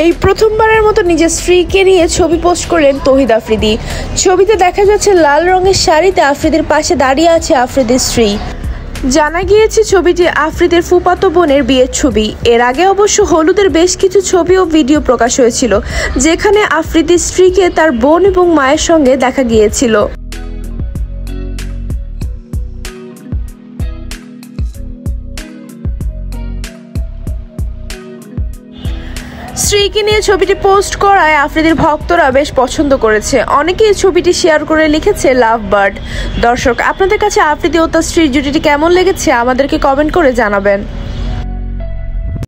এই প্রথমবারের মতো নিজের স্ত্রীকে নিয়ে ছবি পোস্ট করলেন তৌহিদ আফ্রিদি। ছবিতে দেখা যাচ্ছে লাল রঙের শাড়িতে আফ্রিদির পাশে দাঁড়িয়ে আছে আফ্রিদির স্ত্রী। জানা গিয়েছে ছবিটি আফ্রিদির ফুফাতো বোনের বিয়ের ছবি। এর আগে অবশ্য হলুদের বেশ কিছু ছবি ও ভিডিও প্রকাশ হয়েছিল, যেখানে আফ্রিদির স্ত্রীকে তার বোন এবং মায়ের সঙ্গে দেখা গিয়েছিল। স্ত্রীকে নিয়ে ছবিটি পোস্ট করায় আফ্রিদির ভক্তরা বেশ পছন্দ করেছে। অনেকেই ছবিটি শেয়ার করে লিখেছে লাভ বার্ড। দর্শক, আপনাদের কাছে আফ্রিদি ও তার স্ত্রীর জুটিটি কেমন লেগেছে আমাদেরকে কমেন্ট করে জানাবেন।